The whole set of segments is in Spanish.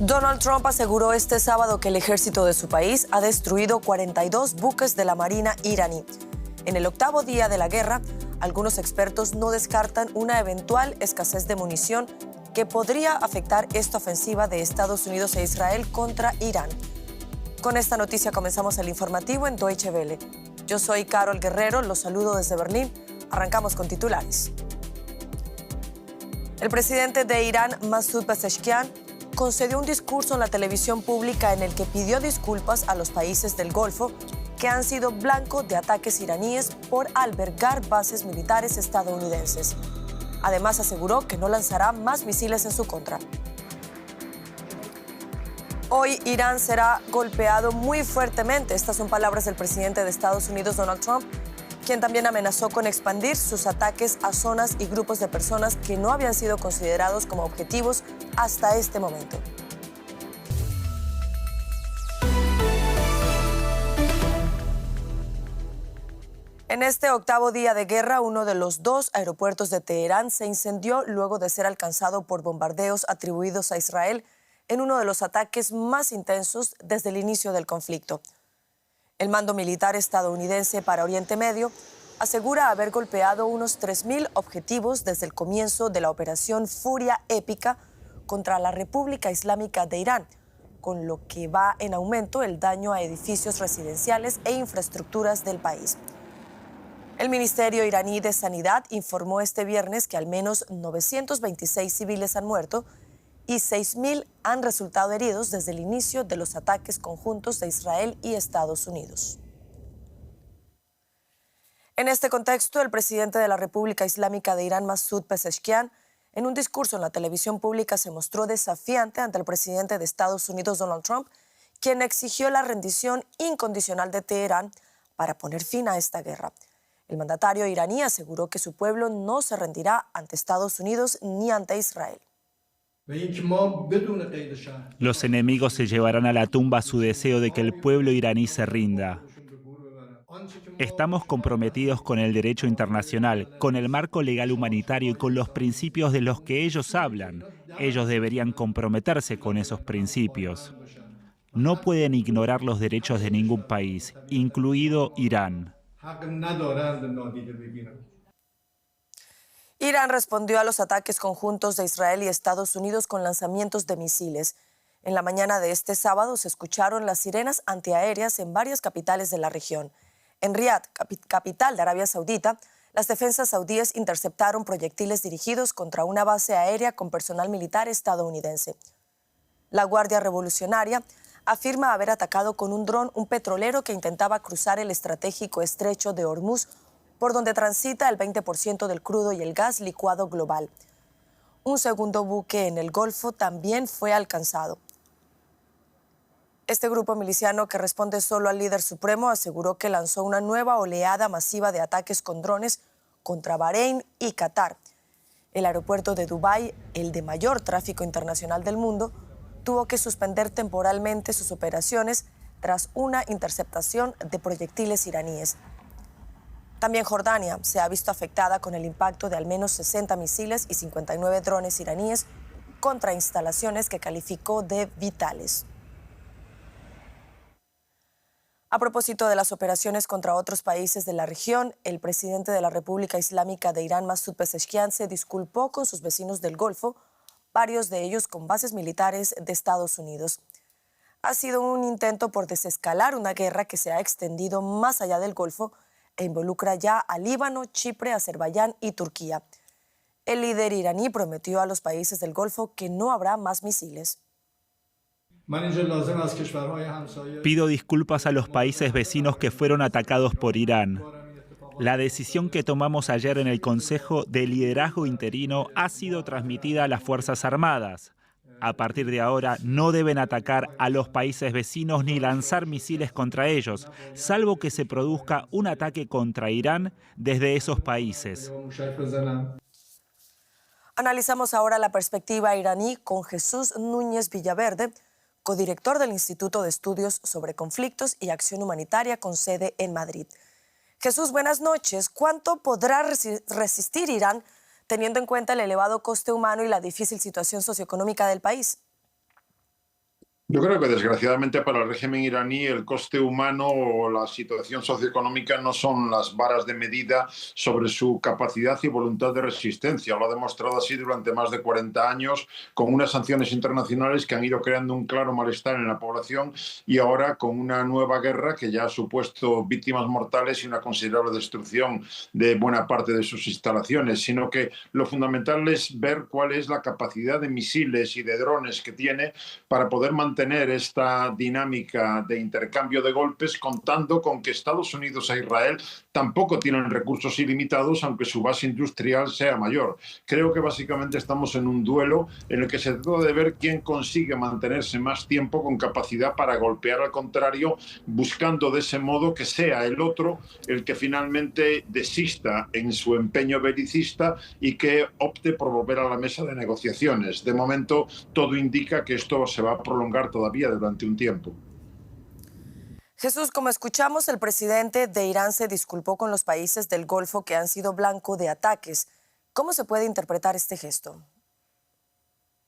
Donald Trump aseguró este sábado que el ejército de su país ha destruido 42 buques de la Marina iraní. En el octavo día de la guerra, algunos expertos no descartan una eventual escasez de munición que podría afectar esta ofensiva de Estados Unidos e Israel contra Irán. Con esta noticia comenzamos el informativo en Deutsche Welle. Yo soy Carol Guerrero, los saludo desde Berlín. Arrancamos con titulares. El presidente de Irán, Masoud Pezeshkian, concedió un discurso en la televisión pública en el que pidió disculpas a los países del Golfo que han sido blanco de ataques iraníes por albergar bases militares estadounidenses. Además, aseguró que no lanzará más misiles en su contra. Hoy Irán será golpeado muy fuertemente. Estas son palabras del presidente de Estados Unidos, Donald Trump, quien también amenazó con expandir sus ataques a zonas y grupos de personas que no habían sido considerados como objetivos hasta este momento. En este octavo día de guerra, uno de los dos aeropuertos de Teherán se incendió luego de ser alcanzado por bombardeos atribuidos a Israel en uno de los ataques más intensos desde el inicio del conflicto. El mando militar estadounidense para Oriente Medio asegura haber golpeado unos 3.000 objetivos desde el comienzo de la operación Furia Épica contra la República Islámica de Irán, con lo que va en aumento el daño a edificios residenciales e infraestructuras del país. El Ministerio iraní de Sanidad informó este viernes que al menos 926 civiles han muerto y 6.000 han resultado heridos desde el inicio de los ataques conjuntos de Israel y Estados Unidos. En este contexto, el presidente de la República Islámica de Irán, Masoud Pezeshkian, en un discurso en la televisión pública se mostró desafiante ante el presidente de Estados Unidos, Donald Trump, quien exigió la rendición incondicional de Teherán para poner fin a esta guerra. El mandatario iraní aseguró que su pueblo no se rendirá ante Estados Unidos ni ante Israel. Los enemigos se llevarán a la tumba su deseo de que el pueblo iraní se rinda. Estamos comprometidos con el derecho internacional, con el marco legal humanitario y con los principios de los que ellos hablan. Ellos deberían comprometerse con esos principios. No pueden ignorar los derechos de ningún país, incluido Irán. Irán respondió a los ataques conjuntos de Israel y Estados Unidos con lanzamientos de misiles. En la mañana de este sábado se escucharon las sirenas antiaéreas en varias capitales de la región. En Riad, capital de Arabia Saudita, las defensas saudíes interceptaron proyectiles dirigidos contra una base aérea con personal militar estadounidense. La Guardia Revolucionaria afirma haber atacado con un dron un petrolero que intentaba cruzar el estratégico estrecho de Hormuz, por donde transita el 20% del crudo y el gas licuado global. Un segundo buque en el Golfo también fue alcanzado. Este grupo miliciano, que responde solo al líder supremo, aseguró que lanzó una nueva oleada masiva de ataques con drones contra Bahrein y Qatar. El aeropuerto de Dubái, el de mayor tráfico internacional del mundo, tuvo que suspender temporalmente sus operaciones tras una interceptación de proyectiles iraníes. También Jordania se ha visto afectada con el impacto de al menos 60 misiles y 59 drones iraníes contra instalaciones que calificó de vitales. A propósito de las operaciones contra otros países de la región, el presidente de la República Islámica de Irán, Masoud Pezeshkian, se disculpó con sus vecinos del Golfo, varios de ellos con bases militares de Estados Unidos. Ha sido un intento por desescalar una guerra que se ha extendido más allá del Golfo e involucra ya a Líbano, Chipre, Azerbaiyán y Turquía. El líder iraní prometió a los países del Golfo que no habrá más misiles. Pido disculpas a los países vecinos que fueron atacados por Irán. La decisión que tomamos ayer en el Consejo de Liderazgo Interino ha sido transmitida a las Fuerzas Armadas. A partir de ahora no deben atacar a los países vecinos ni lanzar misiles contra ellos, salvo que se produzca un ataque contra Irán desde esos países. Analizamos ahora la perspectiva iraní con Jesús Núñez Villaverde, codirector del Instituto de Estudios sobre Conflictos y Acción Humanitaria con sede en Madrid. Jesús, buenas noches. ¿Cuánto podrá resistir Irán teniendo en cuenta el elevado coste humano y la difícil situación socioeconómica del país? Yo creo que desgraciadamente para el régimen iraní el coste humano o la situación socioeconómica no son las varas de medida sobre su capacidad y voluntad de resistencia. Lo ha demostrado así durante más de 40 años con unas sanciones internacionales que han ido creando un claro malestar en la población y ahora con una nueva guerra que ya ha supuesto víctimas mortales y una considerable destrucción de buena parte de sus instalaciones, sino que lo fundamental es ver cuál es la capacidad de misiles y de drones que tiene para poder mantener esta dinámica de intercambio de golpes, contando con que Estados Unidos e Israel tampoco tienen recursos ilimitados, aunque su base industrial sea mayor. Creo que básicamente estamos en un duelo en el que se trata de ver quién consigue mantenerse más tiempo con capacidad para golpear al contrario, buscando de ese modo que sea el otro el que finalmente desista en su empeño belicista y que opte por volver a la mesa de negociaciones. De momento, todo indica que esto se va a prolongar todavía durante un tiempo. Jesús, como escuchamos, el presidente de Irán se disculpó con los países del Golfo que han sido blanco de ataques. ¿Cómo se puede interpretar este gesto?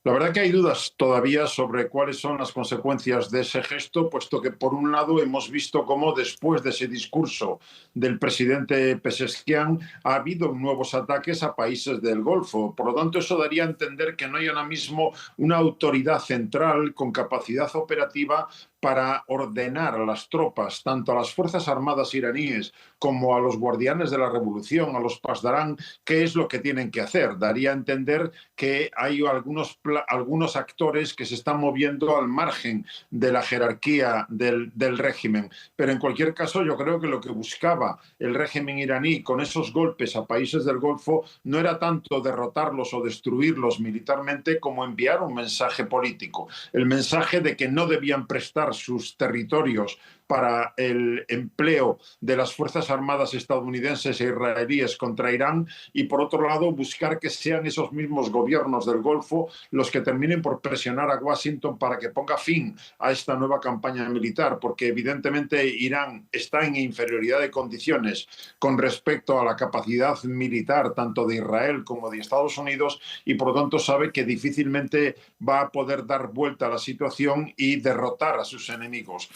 La verdad que hay dudas todavía sobre cuáles son las consecuencias de ese gesto, puesto que por un lado hemos visto cómo después de ese discurso del presidente Pezeshkian ha habido nuevos ataques a países del Golfo. Por lo tanto, eso daría a entender que no hay ahora mismo una autoridad central con capacidad operativa para ordenar a las tropas, tanto a las Fuerzas Armadas iraníes como a los guardianes de la revolución, a los Pasdarán, qué es lo que tienen que hacer. Daría a entender que hay algunos actores que se están moviendo al margen de la jerarquía del régimen. Pero en cualquier caso, yo creo que lo que buscaba el régimen iraní con esos golpes a países del Golfo no era tanto derrotarlos o destruirlos militarmente como enviar un mensaje político. El mensaje de que no debían prestar sus territorios para el empleo de las Fuerzas Armadas estadounidenses e israelíes contra Irán y, por otro lado, buscar que sean esos mismos gobiernos del Golfo los que terminen por presionar a Washington para que ponga fin a esta nueva campaña militar, porque evidentemente Irán está en inferioridad de condiciones con respecto a la capacidad militar tanto de Israel como de Estados Unidos y, por lo tanto, sabe que difícilmente va a poder dar vuelta a la situación y derrotar a sus enemigos.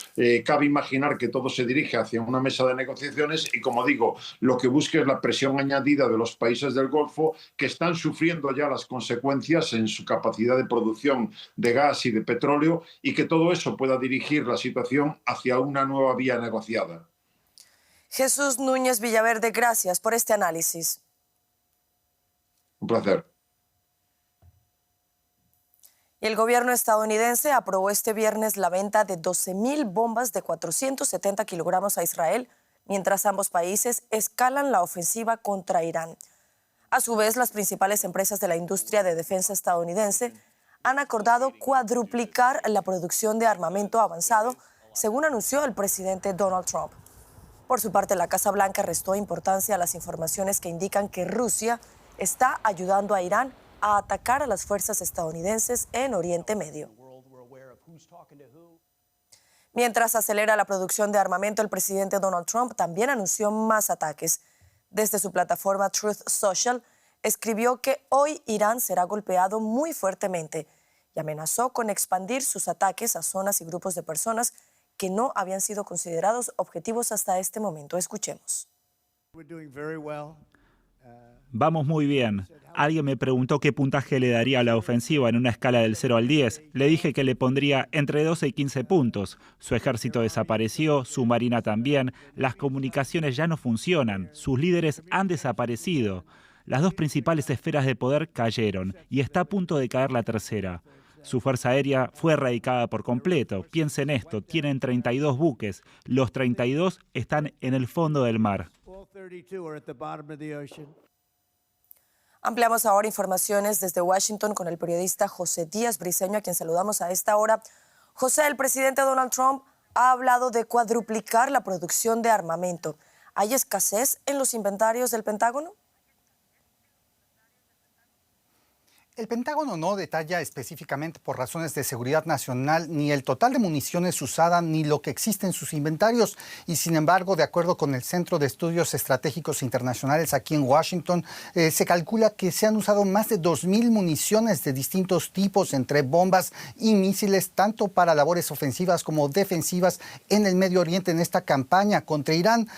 Cabe imaginar que todo se dirige hacia una mesa de negociaciones y, como digo, lo que busca es la presión añadida de los países del Golfo que están sufriendo ya las consecuencias en su capacidad de producción de gas y de petróleo y que todo eso pueda dirigir la situación hacia una nueva vía negociada. Jesús Núñez Villaverde, gracias por este análisis. Un placer. Y el gobierno estadounidense aprobó este viernes la venta de 12.000 bombas de 470 kilogramos a Israel, mientras ambos países escalan la ofensiva contra Irán. A su vez, las principales empresas de la industria de defensa estadounidense han acordado cuadruplicar la producción de armamento avanzado, según anunció el presidente Donald Trump. Por su parte, la Casa Blanca restó importancia a las informaciones que indican que Rusia está ayudando a Irán a atacar a las fuerzas estadounidenses en Oriente Medio. Mientras acelera la producción de armamento, el presidente Donald Trump también anunció más ataques. Desde su plataforma Truth Social, escribió que hoy Irán será golpeado muy fuertemente y amenazó con expandir sus ataques a zonas y grupos de personas que no habían sido considerados objetivos hasta este momento. Escuchemos. Vamos muy bien. Alguien me preguntó qué puntaje le daría a la ofensiva en una escala del 0 al 10. Le dije que le pondría entre 12 y 15 puntos. Su ejército desapareció, su marina también, las comunicaciones ya no funcionan, sus líderes han desaparecido. Las dos principales esferas de poder cayeron y está a punto de caer la tercera. Su fuerza aérea fue erradicada por completo. Piensen esto, tienen 32 buques. Los 32 están en el fondo del mar. Ampliamos ahora informaciones desde Washington con el periodista José Díaz Briceño, a quien saludamos a esta hora. José, el presidente Donald Trump ha hablado de cuadruplicar la producción de armamento. ¿Hay escasez en los inventarios del Pentágono? El Pentágono no detalla específicamente por razones de seguridad nacional ni el total de municiones usada ni lo que existe en sus inventarios. Y sin embargo, de acuerdo con el Centro de Estudios Estratégicos Internacionales aquí en Washington, se calcula que se han usado más de 2,000 municiones de distintos tipos entre bombas y misiles, tanto para labores ofensivas como defensivas en el Medio Oriente en esta campaña contra Irán.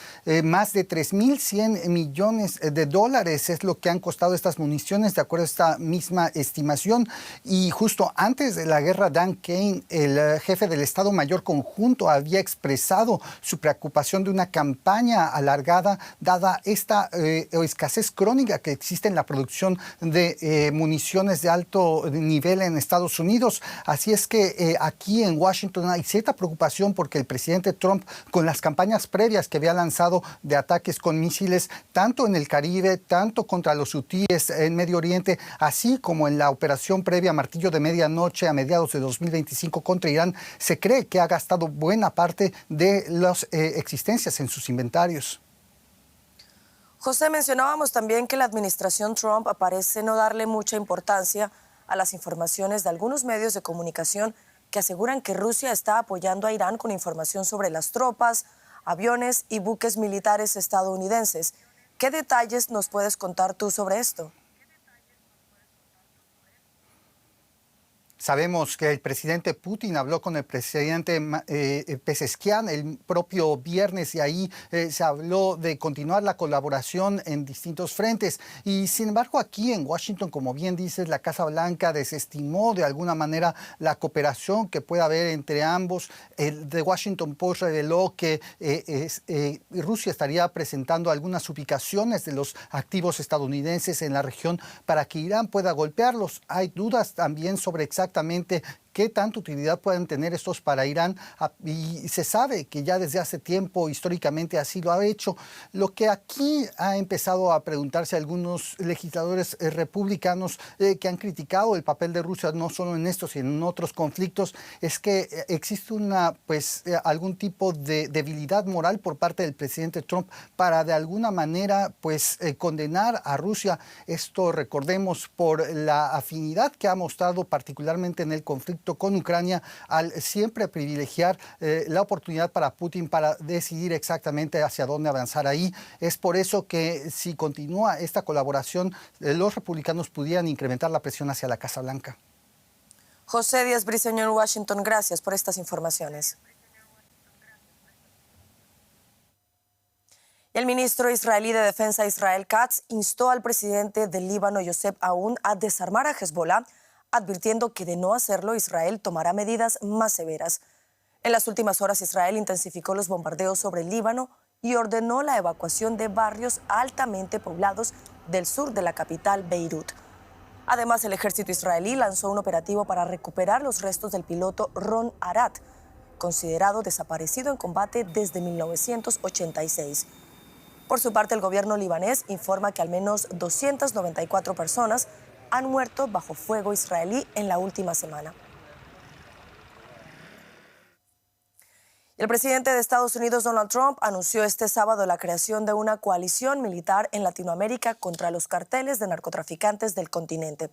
Más de 3.100 millones de dólares es lo que han costado estas municiones, de acuerdo a esta misma estimación. Y justo antes de la guerra, Dan Kane, el jefe del Estado Mayor Conjunto, había expresado su preocupación de una campaña alargada dada esta escasez crónica que existe en la producción de municiones de alto nivel en Estados Unidos. Así es que aquí en Washington hay cierta preocupación porque el presidente Trump, con las campañas previas que había lanzado de ataques con misiles, tanto en el Caribe, tanto contra los hutíes en Medio Oriente, así como en la operación previa Martillo de Medianoche a mediados de 2025 contra Irán, se cree que ha gastado buena parte de las existencias en sus inventarios. José, mencionábamos también que la administración Trump parece no darle mucha importancia a las informaciones de algunos medios de comunicación que aseguran que Rusia está apoyando a Irán con información sobre las tropas, aviones y buques militares estadounidenses. ¿Qué detalles nos puedes contar tú sobre esto? Sabemos que el presidente Putin habló con el presidente Pezeshkian el propio viernes y ahí se habló de continuar la colaboración en distintos frentes. Y sin embargo aquí en Washington, como bien dices, la Casa Blanca desestimó de alguna manera la cooperación que pueda haber entre ambos. El The Washington Post reveló que Rusia estaría presentando algunas ubicaciones de los activos estadounidenses en la región para que Irán pueda golpearlos. Hay dudas también sobre exactamente qué tanta utilidad pueden tener estos para Irán, y se sabe que ya desde hace tiempo históricamente así lo ha hecho. Lo que aquí ha empezado a preguntarse algunos legisladores republicanos que han criticado el papel de Rusia no solo en estos sino en otros conflictos es que existe algún tipo de debilidad moral por parte del presidente Trump para de alguna manera condenar a Rusia. Esto, recordemos, por la afinidad que ha mostrado particularmente en el conflicto con Ucrania, al siempre privilegiar la oportunidad para Putin para decidir exactamente hacia dónde avanzar ahí. Es por eso que si continúa esta colaboración, los republicanos pudieran incrementar la presión hacia la Casa Blanca. José Díaz Briceño en Washington, gracias por estas informaciones. El ministro israelí de Defensa Israel Katz instó al presidente del Líbano, Yosef Aoun, a desarmar a Hezbollah, advirtiendo que de no hacerlo, Israel tomará medidas más severas. En las últimas horas, Israel intensificó los bombardeos sobre el Líbano y ordenó la evacuación de barrios altamente poblados del sur de la capital, Beirut. Además, el ejército israelí lanzó un operativo para recuperar los restos del piloto Ron Arad, considerado desaparecido en combate desde 1986. Por su parte, el gobierno libanés informa que al menos 294 personas han muerto bajo fuego israelí en la última semana. El presidente de Estados Unidos, Donald Trump, anunció este sábado la creación de una coalición militar en Latinoamérica contra los carteles de narcotraficantes del continente.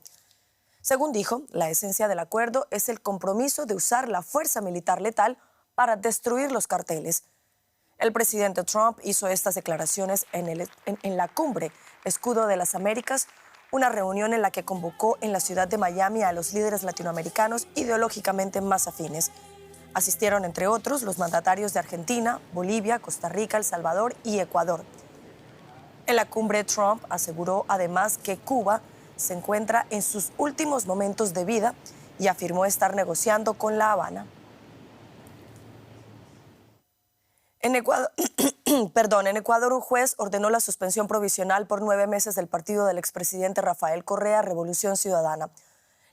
Según dijo, la esencia del acuerdo es el compromiso de usar la fuerza militar letal para destruir los carteles. El presidente Trump hizo estas declaraciones en la cumbre Escudo de las Américas, una reunión en la que convocó en la ciudad de Miami a los líderes latinoamericanos ideológicamente más afines. Asistieron, entre otros, los mandatarios de Argentina, Bolivia, Costa Rica, El Salvador y Ecuador. En la cumbre, Trump aseguró además que Cuba se encuentra en sus últimos momentos de vida y afirmó estar negociando con La Habana. En Ecuador, un juez ordenó la suspensión provisional por 9 meses del partido del expresidente Rafael Correa, Revolución Ciudadana.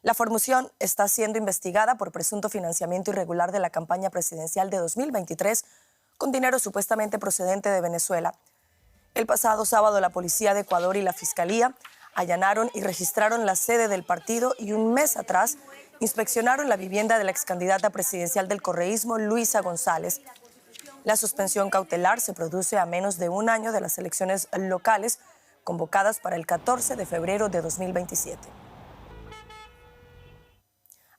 La formación está siendo investigada por presunto financiamiento irregular de la campaña presidencial de 2023 con dinero supuestamente procedente de Venezuela. El pasado sábado, la policía de Ecuador y la fiscalía allanaron y registraron la sede del partido y un mes atrás inspeccionaron la vivienda de la excandidata presidencial del correísmo, Luisa González. La suspensión cautelar se produce a menos de un año de las elecciones locales convocadas para el 14 de febrero de 2027.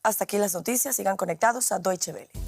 Hasta aquí las noticias. Sigan conectados a Deutsche Welle.